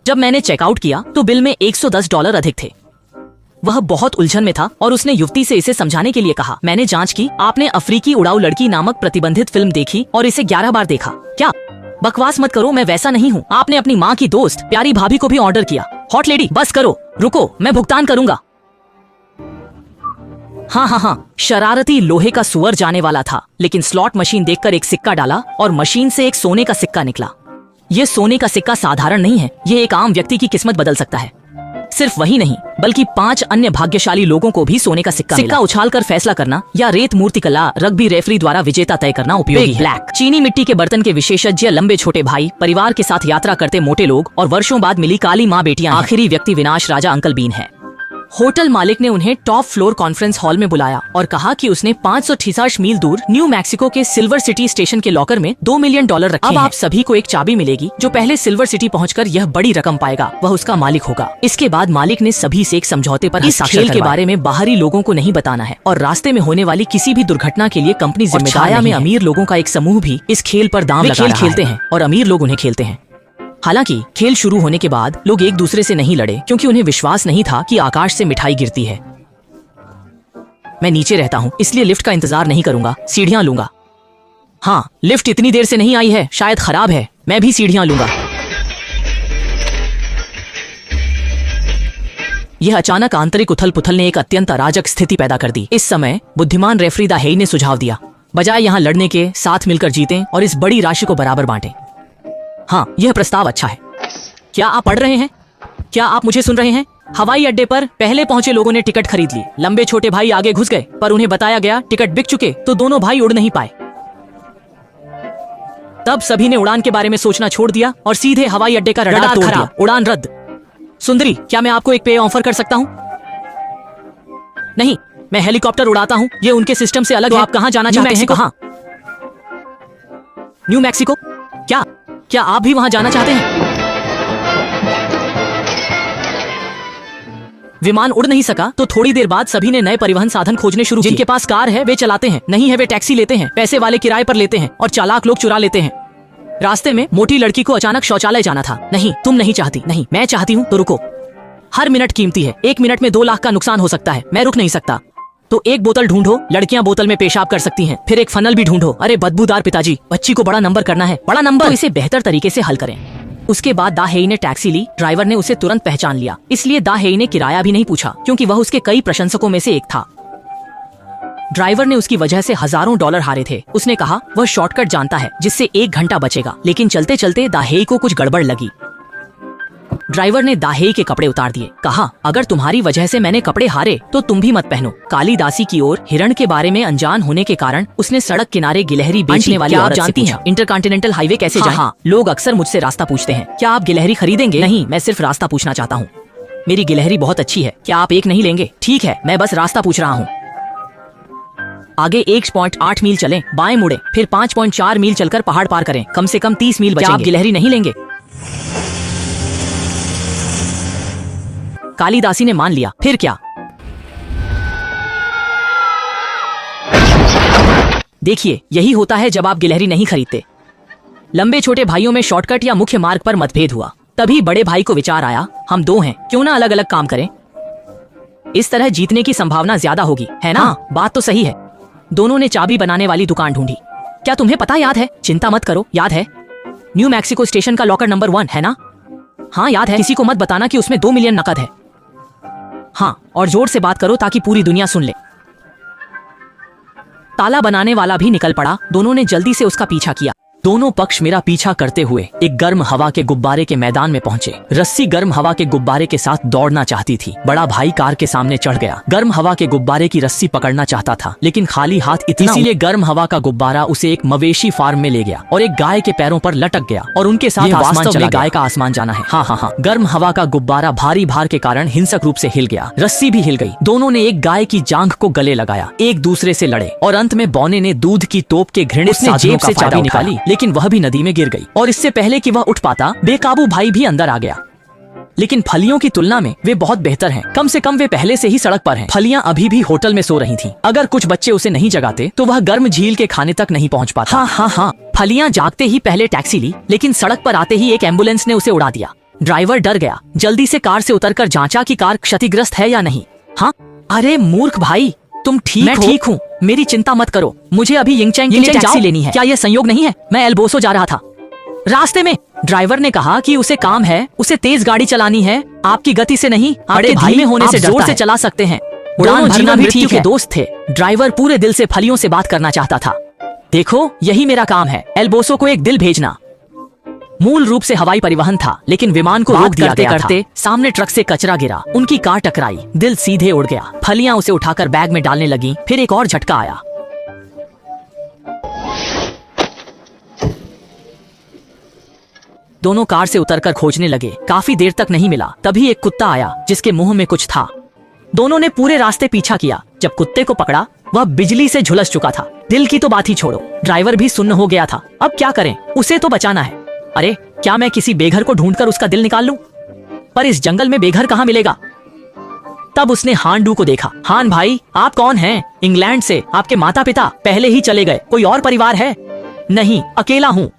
जब मैंने चेकआउट किया तो बिल में $110 अधिक थे। वह बहुत उलझन में था और उसने युवती से इसे समझाने के लिए कहा। मैंने जांच की, आपने अफ्रीकी उड़ाऊ लड़की नामक प्रतिबंधित फिल्म देखी और इसे 11 बार देखा। क्या? बकवास मत करो, मैं वैसा नहीं हूँ। आपने अपनी माँ की दोस्त प्यारी भाभी को भी ऑर्डर किया। हॉट लेडी, बस करो, रुको, मैं भुगतान करूंगा। हाँ, शरारती लोहे का सुअर जाने वाला था, लेकिन स्लॉट मशीन देखकर एक सिक्का डाला और मशीन से एक सोने का सिक्का निकला। ये सोने का सिक्का साधारण नहीं है, ये एक आम व्यक्ति की किस्मत बदल सकता है। सिर्फ वही नहीं, बल्कि 5 अन्य भाग्यशाली लोगों को भी सोने का सिक्का उछालकर फैसला करना या रेत मूर्तिकला रग्बी रेफरी द्वारा विजेता तय करना उपयोगी है। ब्लैक चीनी मिट्टी के बर्तन के विशेषज्ञ, लंबे छोटे भाई, परिवार के साथ यात्रा करते मोटे लोग और वर्षों बाद मिली काली माँ बेटियां। आखिरी व्यक्ति विनाश राजा अंकल बीन है। होटल मालिक ने उन्हें टॉप फ्लोर कॉन्फ्रेंस हॉल में बुलाया और कहा कि उसने 566 मील दूर न्यू मैक्सिको के सिल्वर सिटी स्टेशन के लॉकर में $2 मिलियन रखे हैं। अब आप सभी को एक चाबी मिलेगी, जो पहले सिल्वर सिटी पहुंचकर यह बड़ी रकम पाएगा वह उसका मालिक होगा। इसके बाद मालिक ने सभी से एक समझौते पर इस खेल के बारे में बाहरी लोगों को नहीं बताना है और रास्ते में होने वाली किसी भी दुर्घटना के लिए कंपनी जिम्मेदार है। में अमीर लोगों का एक समूह भी इस खेल पर दांव लगा खेलते हैं और अमीर लोग उन्हें खेलते हैं। हालांकि खेल शुरू होने के बाद लोग एक दूसरे से नहीं लड़े, क्योंकि उन्हें विश्वास नहीं था कि आकाश से मिठाई गिरती है। मैं नीचे रहता हूँ, इसलिए लिफ्ट का इंतजार नहीं करूंगा, सीढ़ियां लूंगा। हाँ, लिफ्ट इतनी देर से नहीं आई है, शायद खराब है, मैं भी सीढ़ियां लूंगा। यह अचानक आंतरिक उथल पुथल ने एक अत्यंत अराजक स्थिति पैदा कर दी। इस समय बुद्धिमान रेफरी दा हेई ने सुझाव दिया, बजाय यहाँ लड़ने के साथ मिलकर जीतें और इस बड़ी राशि को बराबर बांटें। हाँ, यह प्रस्ताव अच्छा है। क्या आप पढ़ रहे हैं? क्या आप मुझे सुन रहे हैं? हवाई अड्डे पर पहले पहुंचे लोगों ने टिकट खरीद ली। लंबे छोटे भाई आगे घुस गए, पर उन्हें बताया गया टिकट बिक चुके, तो दोनों भाई उड़ नहीं पाए। तब सभी ने उड़ान के बारे में सोचना छोड़ दिया और सीधे हवाई अड्डे का रडार तोड़ दिया। उड़ान रद्द। सुंदरी, क्या मैं आपको एक पे ऑफर कर सकता हूं? नहीं, मैं हेलीकॉप्टर उड़ाता हूं, ये उनके सिस्टम से अलग है। आप कहां जाना चाहते हैं? कहां? New Mexico. क्या आप भी वहां जाना चाहते हैं? विमान उड़ नहीं सका तो थोड़ी देर बाद सभी ने नए परिवहन साधन खोजने शुरू किए। जिनके पास कार है वे चलाते हैं, नहीं है वे टैक्सी लेते हैं, पैसे वाले किराए पर लेते हैं और चालाक लोग चुरा लेते हैं। रास्ते में मोटी लड़की को अचानक शौचालय जाना था। नहीं, तुम नहीं चाहती। नहीं, मैं चाहती हूँ, तो रुको। हर मिनट कीमती है, 1 मिनट में 2 लाख का नुकसान हो सकता है, मैं रुक नहीं सकता। तो एक बोतल ढूंढो, लड़कियां बोतल में पेशाब कर सकती हैं। फिर एक फनल भी ढूंढो। अरे बदबूदार पिताजी, बच्ची को बड़ा नंबर करना है। बड़ा नंबर, तो इसे बेहतर तरीके से हल करें। उसके बाद दा हेई ने टैक्सी ली। ड्राइवर ने उसे तुरंत पहचान लिया, इसलिए दा हेई ने किराया भी नहीं पूछा, क्योंकि वह उसके कई प्रशंसकों में से एक था। ड्राइवर ने उसकी वजह से हजारों डॉलर हारे थे। उसने कहा वह शॉर्टकट जानता है जिससे 1 घंटा बचेगा, लेकिन चलते चलते दा हेई को कुछ गड़बड़ लगी। ड्राइवर ने दा हेई के कपड़े उतार दिए। कहा, अगर तुम्हारी वजह से मैंने कपड़े हारे तो तुम भी मत पहनो। काली दासी की ओर हिरण के बारे में अनजान होने के कारण उसने सड़क किनारे गिलहरी बेचने वाली औरत जानती हैं इंटरकॉन्टिनेंटल हाईवे कैसे जाएं? हाँ, लोग अक्सर मुझसे रास्ता पूछते हैं, क्या आप गिलहरी खरीदेंगे? नहीं, मैं सिर्फ रास्ता पूछना चाहता हूँ। मेरी गिलहरी बहुत अच्छी है, क्या आप एक नहीं लेंगे? ठीक है, मैं बस रास्ता पूछ रहा हूँ। आगे 1.8 मील चलें, बाएं मुड़े, फिर 5.4 मील चलकर पहाड़ पार करें, कम से कम 30 मील बचेंगे। आप गिलहरी नहीं लेंगे? कालीदासी ने मान लिया। फिर क्या? देखिए, यही होता है जब आप गिलहरी नहीं खरीदते। लंबे छोटे भाइयों में शॉर्टकट या मुख्य मार्ग पर मतभेद हुआ। तभी बड़े भाई को विचार आया, हम 2 हैं, क्यों ना अलग अलग काम करें? इस तरह जीतने की संभावना ज्यादा होगी, है ना? हाँ, बात तो सही है। दोनों ने चाबी बनाने वाली दुकान ढूंढी। क्या तुम्हें पता याद है? चिंता मत करो, याद है। न्यू मैक्सिको स्टेशन का लॉकर नंबर 1 है ना? हाँ याद है। किसी को मत बताना कि उसमें 2 मिलियन नकद है। हाँ, और जोर से बात करो ताकि पूरी दुनिया सुन ले। ताला बनाने वाला भी निकल पड़ा। दोनों ने जल्दी से उसका पीछा किया। दोनों पक्ष मेरा पीछा करते हुए एक गर्म हवा के गुब्बारे के मैदान में पहुंचे। रस्सी गर्म हवा के गुब्बारे के साथ दौड़ना चाहती थी। बड़ा भाई कार के सामने चढ़ गया। गर्म हवा के गुब्बारे की रस्सी पकड़ना चाहता था, लेकिन खाली हाथ इतना, इसीलिए गर्म हवा का गुब्बारा उसे एक मवेशी फार्म में ले गया और एक गाय के पैरों पर लटक गया और उनके साथ आसमान चला। गाय का आसमान जाना है। हाँ, गर्म हवा का गुब्बारा भारी भार के कारण हिंसक रूप से हिल गया। रस्सी भी हिल गई। दोनों ने एक गाय की जांघ को गले लगाया, एक दूसरे से लड़े और अंत में बौने ने दूध की तोप के घृणित जेब से चाबी निकाली, लेकिन वह भी नदी में गिर गई। और इससे पहले कि वह उठ पाता, बेकाबू भाई भी अंदर आ गया। लेकिन फलियों की तुलना में वे बहुत बेहतर हैं। कम से कम वे पहले से ही सड़क पर हैं। फलियां अभी भी होटल में सो रही थीं। अगर कुछ बच्चे उसे नहीं जगाते तो वह गर्म झील के खाने तक नहीं पहुंच पाता। हाँ, फलियां जागते ही पहले टैक्सी ली, लेकिन सड़क पर आते ही एक एम्बुलेंस ने उसे उड़ा दिया। ड्राइवर डर गया, जल्दी से कार से उतरकर जांचा कि कार क्षतिग्रस्त है या नहीं। हाँ, अरे मूर्ख भाई, तुम ठीक हो? मैं ठीक हूँ, मेरी चिंता मत करो। मुझे अभी यिंगचैंग के लिए टैक्सी लेनी है। क्या यह संयोग नहीं है? मैं एल बोसो जा रहा था। रास्ते में ड्राइवर ने कहा कि उसे काम है, उसे तेज गाड़ी चलानी है, आपकी गति से नहीं, आपके धीमे होने से जोर से चला सकते हैं। उड़ान भरना भी ठीक है। दोस्त थे। ड्राइवर पूरे दिल से फलियों से बात करना चाहता था। देखो, यही मेरा काम है, एल बोसो को एक दिल भेजना। मूल रूप से हवाई परिवहन था, लेकिन विमान को रोक दिया गया था। सामने ट्रक से कचरा गिरा, उनकी कार टकराई, दिल सीधे उड़ गया। फलियां उसे उठाकर बैग में डालने लगी। फिर एक और झटका आया। दोनों कार से उतरकर खोजने लगे। काफी देर तक नहीं मिला। तभी एक कुत्ता आया जिसके मुंह में कुछ था। दोनों ने पूरे रास्ते पीछा किया। जब कुत्ते को पकड़ा, वह बिजली से झुलस चुका था। दिल की तो बात ही छोड़ो, ड्राइवर भी सुन्न हो गया था। अब क्या करें, उसे तो बचाना है। अरे, क्या मैं किसी बेघर को ढूंढकर उसका दिल निकाल लूं? पर इस जंगल में बेघर कहाँ मिलेगा? तब उसने हान डू को देखा। हान भाई, आप कौन हैं? इंग्लैंड से। आपके माता पिता पहले ही चले गए। कोई और परिवार है? नहीं, अकेला हूँ।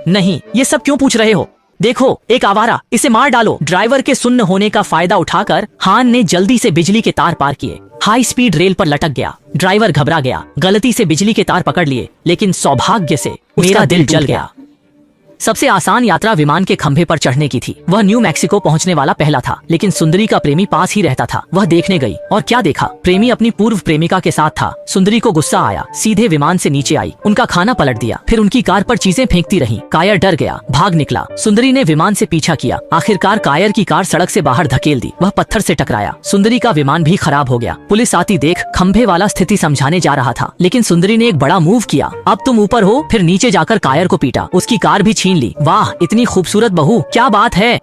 नहीं, ये सब क्यों पूछ रहे हो? देखो, एक आवारा, इसे मार डालो। ड्राइवर के सुन्न होने का फायदा उठाकर हान ने जल्दी से बिजली के तार पार किए। हाई स्पीड रेल पर लटक गया। ड्राइवर घबरा गया, गलती से बिजली के तार पकड़ लिए, लेकिन सौभाग्य से मेरा दिल जल गया। सबसे आसान यात्रा विमान के खंभे पर चढ़ने की थी। वह न्यू मैक्सिको पहुंचने वाला पहला था, लेकिन सुंदरी का प्रेमी पास ही रहता था। वह देखने गई और क्या देखा, प्रेमी अपनी पूर्व प्रेमिका के साथ था। सुंदरी को गुस्सा आया, सीधे विमान से नीचे आई, उनका खाना पलट दिया, फिर उनकी कार पर चीजें फेंकती रही। कायर डर गया, भाग निकला। सुंदरी ने विमान से पीछा किया। आखिरकार कायर की कार सड़क से बाहर धकेल दी। वह पत्थर से टकराया। सुंदरी का विमान भी खराब हो गया। पुलिस आती देख खंभे वाला स्थिति समझाने जा रहा था, लेकिन सुंदरी ने एक बड़ा मूव किया। अब तुम ऊपर हो, फिर नीचे जाकर कायर को पीटा, उसकी कार भी छीन ली। वाह, इतनी खूबसूरत बहू, क्या बात है।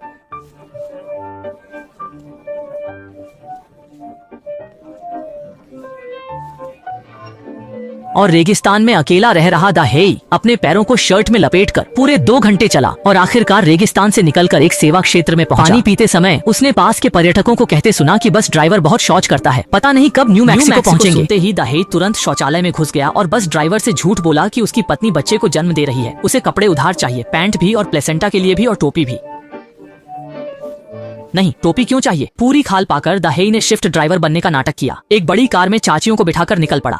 और रेगिस्तान में अकेला रह रहा दाहेई अपने पैरों को शर्ट में लपेटकर पूरे 2 घंटे चला और आखिरकार रेगिस्तान से निकलकर एक सेवा क्षेत्र में पहुंचा। पानी पीते समय उसने पास के पर्यटकों को कहते सुना कि बस ड्राइवर बहुत शौच करता है, पता नहीं कब न्यू मैक्सिको पहुंचेंगे। सुनते ही दाहेई तुरंत शौचालय में घुस गया और बस ड्राइवर से झूठ बोला कि उसकी पत्नी बच्चे को जन्म दे रही है, उसे कपड़े उधार चाहिए, पैंट भी और प्लेसेंटा के लिए भी और टोपी भी। नहीं, टोपी क्यों चाहिए? पूरी खाल पाकर दाहेई ने शिफ्ट ड्राइवर बनने का नाटक किया। एक बड़ी कार में चाचियों को बिठाकर निकल पड़ा,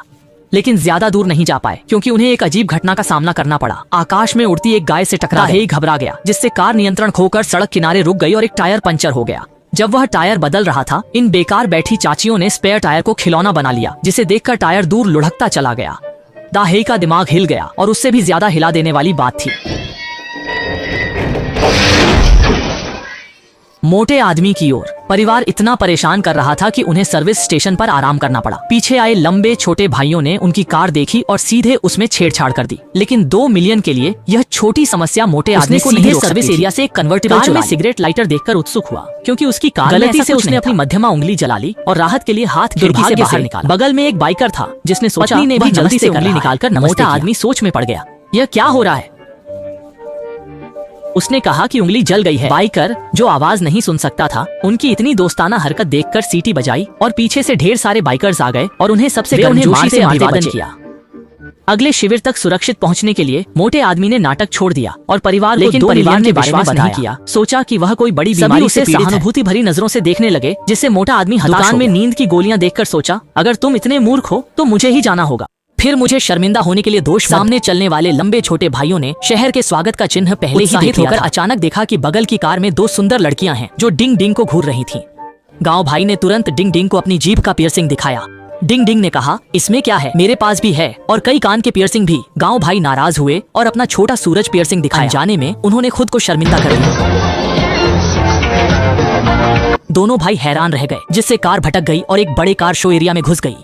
लेकिन ज्यादा दूर नहीं जा पाए क्योंकि उन्हें एक अजीब घटना का सामना करना पड़ा। आकाश में उड़ती एक गाय से टकरा ही घबरा गया, जिससे कार नियंत्रण खोकर सड़क किनारे रुक गई और एक टायर पंचर हो गया। जब वह टायर बदल रहा था, इन बेकार बैठी चाचियों ने स्पेयर टायर को खिलौना बना लिया, जिसे देखकर टायर दूर लुढ़कता चला गया। दाहेई का दिमाग हिल गया और उससे भी ज्यादा हिला देने वाली बात थी। मोटे आदमी की ओर परिवार इतना परेशान कर रहा था कि उन्हें सर्विस स्टेशन पर आराम करना पड़ा। पीछे आए लंबे छोटे भाइयों ने उनकी कार देखी और सीधे उसमें छेड़छाड़ कर दी, लेकिन 2 मिलियन के लिए यह छोटी समस्या मोटे आदमी को नहीं सर्विस एरिया से एक कन्वर्टिबल में सिगरेट लाइटर देखकर उत्सुक हुआ, क्योंकि उसकी कार गलती से उसने अपनी मध्यमा उंगली जला ली और राहत के लिए हाथ खिड़की से बाहर निकाला। बगल में एक बाइकर था जिसने सोचा, पत्नी ने भी जल्दी से उंगली निकालकर मोटा आदमी सोच में पड़ गया, यह क्या हो रहा है। उसने कहा कि उंगली जल गई है। बाइकर, जो आवाज नहीं सुन सकता था, उनकी इतनी दोस्ताना हरकत देखकर सीटी बजाई और पीछे से ढेर सारे बाइकर्स आ गए और उन्हें सबसे गर्मजोशी से अभिवादन किया। अगले शिविर तक सुरक्षित पहुंचने के लिए मोटे आदमी ने नाटक छोड़ दिया और परिवार को परिवार ने विश्वास नहीं किया। सोचा कि वह कोई बड़ी बीमारी से सहानुभूति भरी नजरों से देखने लगे, जिससे मोटा आदमी दुकान में नींद की गोलियां देखकर सोचा, अगर तुम इतने मूर्ख हो तो मुझे ही जाना होगा, फिर मुझे शर्मिंदा होने के लिए दोष। सामने चलने वाले लंबे छोटे भाइयों ने शहर के स्वागत का चिन्ह पहले ही देख लिया। अचानक देखा कि बगल की कार में 2 सुंदर लड़कियां हैं जो डिंग डिंग को घूर रही थीं। गांव भाई ने तुरंत डिंग डिंग को अपनी जीभ का पियर्सिंग दिखाया। डिंग डिंग ने कहा, इसमें क्या है, मेरे पास भी है और कई कान के पियर्सिंग भी। गांव भाई नाराज हुए और अपना छोटा सूरज पियर्सिंग दिखाया। जाने में उन्होंने खुद को शर्मिंदा कर लिया। दोनों भाई हैरान रह गए, जिससे कार भटक गई और एक बड़े कार शो एरिया में घुस गई।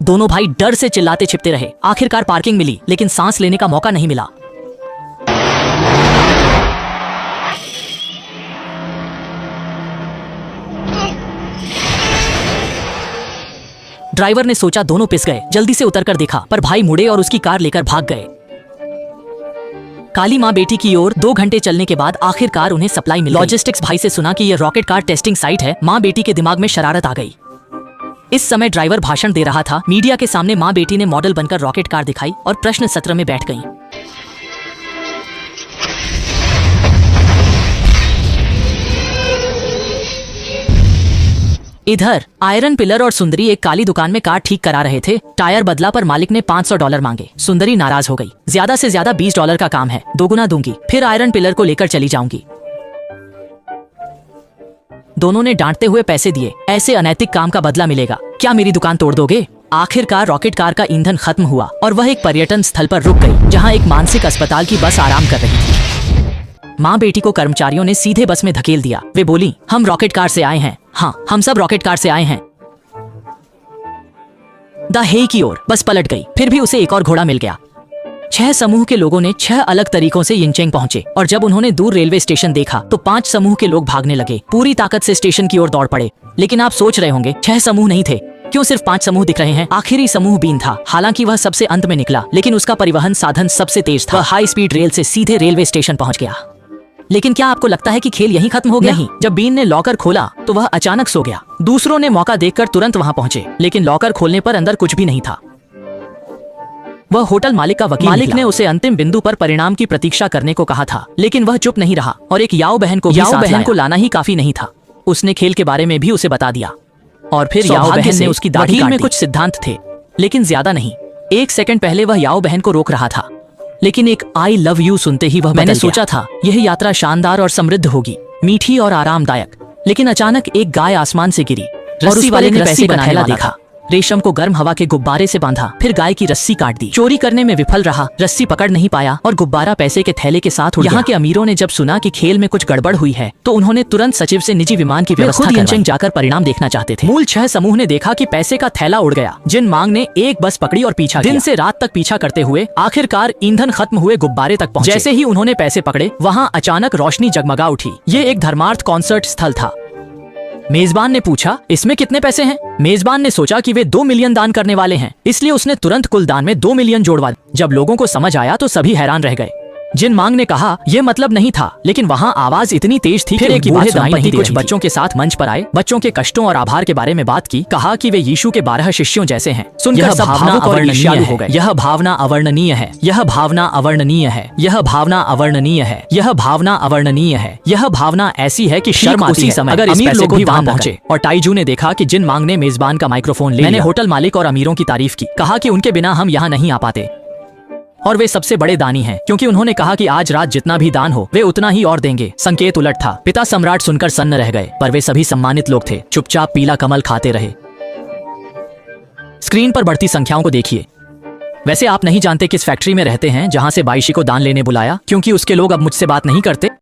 दोनों भाई डर से चिल्लाते छिपते रहे। आखिरकार पार्किंग मिली, लेकिन सांस लेने का मौका नहीं मिला। ड्राइवर ने सोचा दोनों पिस गए, जल्दी से उतरकर देखा, पर भाई मुड़े और उसकी कार लेकर भाग गए। काली माँ बेटी की ओर 2 घंटे चलने के बाद आखिरकार उन्हें सप्लाई मिली। लॉजिस्टिक्स भाई से सुना कि यह रॉकेट कार टेस्टिंग साइट है। माँ बेटी के दिमाग में शरारत आ गई। इस समय ड्राइवर भाषण दे रहा था। मीडिया के सामने माँ बेटी ने मॉडल बनकर रॉकेट कार दिखाई और प्रश्न सत्र में बैठ गईं। इधर आयरन पिलर और सुंदरी एक काली दुकान में कार ठीक करा रहे थे। टायर बदला पर मालिक ने $500 मांगे। सुंदरी नाराज हो गई। ज्यादा से ज्यादा $20 का काम है, दोगुना दूंगी, फिर आयरन पिलर को लेकर चली जाऊंगी। दोनों ने डांटते हुए पैसे दिए। ऐसे अनैतिक काम का बदला मिलेगा। क्या मेरी दुकान तोड़ दोगे? आखिरकार रॉकेट कार का ईंधन खत्म हुआ और वह एक पर्यटन स्थल पर रुक गई, जहां एक मानसिक अस्पताल की बस आराम कर रही थी। माँ बेटी को कर्मचारियों ने सीधे बस में धकेल दिया। वे बोली, हम रॉकेट कार से आए हैं। हाँ, हम सब रॉकेट कार से आए हैं। द हे की ओर बस पलट गई। फिर भी उसे एक और घोड़ा मिल गया। 6 समूह के लोगों ने 6 अलग तरीकों से यिनचेंग पहुंचे और जब उन्होंने दूर रेलवे स्टेशन देखा तो 5 समूह के लोग भागने लगे। पूरी ताकत से स्टेशन की ओर दौड़ पड़े। लेकिन आप सोच रहे होंगे, 6 समूह नहीं थे, क्यों सिर्फ 5 समूह दिख रहे हैं? आखिरी समूह बीन था। हालांकि वह सबसे अंत में निकला, लेकिन उसका परिवहन साधन सबसे तेज था। वह हाई स्पीड रेल से सीधे रेलवे स्टेशन पहुंच गया। लेकिन क्या आपको लगता है कि खेल यहीं खत्म हो गया? नहीं। जब बीन ने लॉकर खोला तो वह अचानक सो गया। दूसरों ने मौका देखकर तुरंत वहां पहुंचे, लेकिन लॉकर खोलने पर अंदर कुछ भी नहीं था। वह होटल मालिक का वकील। मालिक ने उसे अंतिम बिंदु पर परिणाम की प्रतीक्षा करने को कहा था, लेकिन वह चुप नहीं रहा और एक याओ बहन को लाना ही काफी नहीं था। उसने खेल के बारे में भी उसे बता दिया और फिर याओ बहन ने उसकी दाढ़ी काट दी। में कुछ सिद्धांत थे, लेकिन ज्यादा नहीं। 1 सेकंड पहले वह याओ बहन को रोक रहा था, लेकिन एक आई लव यू सुनते ही वह मैंने सोचा था यह यात्रा शानदार और समृद्ध होगी, मीठी और आरामदायक। लेकिन अचानक एक गाय आसमान से गिरी और रस्सी वाले ने पैसे बनाने वाला देखा। रेशम को गर्म हवा के गुब्बारे से बांधा, फिर गाय की रस्सी काट दी। चोरी करने में विफल रहा, रस्सी पकड़ नहीं पाया और गुब्बारा पैसे के थैले के साथ उड़ गया। यहाँ के अमीरों ने जब सुना कि खेल में कुछ गड़बड़ हुई है तो उन्होंने तुरंत सचिव से निजी विमान की व्यवस्था करवाई। यिनचेंग जाकर परिणाम देखना चाहते थे। मूल 6 समूह ने देखा कि पैसे का थैला उड़ गया। जिन मांग ने एक बस पकड़ी और पीछा किया। दिन से रात तक पीछा करते हुए आखिरकार ईंधन खत्म हुए गुब्बारे तक पहुंचे। जैसे ही उन्होंने पैसे पकड़े, वहाँ अचानक रोशनी जगमगा उठी। ये एक धर्मार्थ कॉन्सर्ट स्थल था। मेजबान ने पूछा, इसमें कितने पैसे हैं? मेजबान ने सोचा कि वे 2 मिलियन दान करने वाले हैं, इसलिए उसने तुरंत कुल दान में 2 मिलियन जोड़वा दिए। जब लोगों को समझ आया तो सभी हैरान रह गए। जिन मांग ने कहा यह मतलब नहीं था, लेकिन वहाँ आवाज इतनी तेज थी कि एक बूढ़े दंपति कुछ बच्चों के साथ मंच पर आए, बच्चों के कष्टों और आभार के बारे में बात की। कहा कि वे यीशु के 12 शिष्यों जैसे हैं। सुनकर सब भावुक और ईर्ष्यालु हो गए। यह भावना अवर्णनीय है, यह भावना अवर्णनीय है, यह भावना अवर्णनीय है, यह भावना अवर्णनीय है। यह भावना ऐसी है कि शर्म आती है अगर इस पैसे को वहां पहुंचे। और टाइजू ने देखा कि जिन मांग ने मेजबान का माइक्रोफोन ले लिया। मैंने होटल मालिक और अमीरों की तारीफ की, कहा कि उनके बिना हम यहाँ नहीं आ पाते और वे सबसे बड़े दानी हैं, क्योंकि उन्होंने कहा कि आज रात जितना भी दान हो वे उतना ही और देंगे। संकेत उलट था। पिता सम्राट सुनकर सन्न रह गए, पर वे सभी सम्मानित लोग थे। चुपचाप पीला कमल खाते रहे। स्क्रीन पर बढ़ती संख्याओं को देखिए। वैसे आप नहीं जानते किस फैक्ट्री में रहते हैं जहां से बाइशी को दान लेने बुलाया, क्योंकि उसके लोग अब मुझसे बात नहीं करते।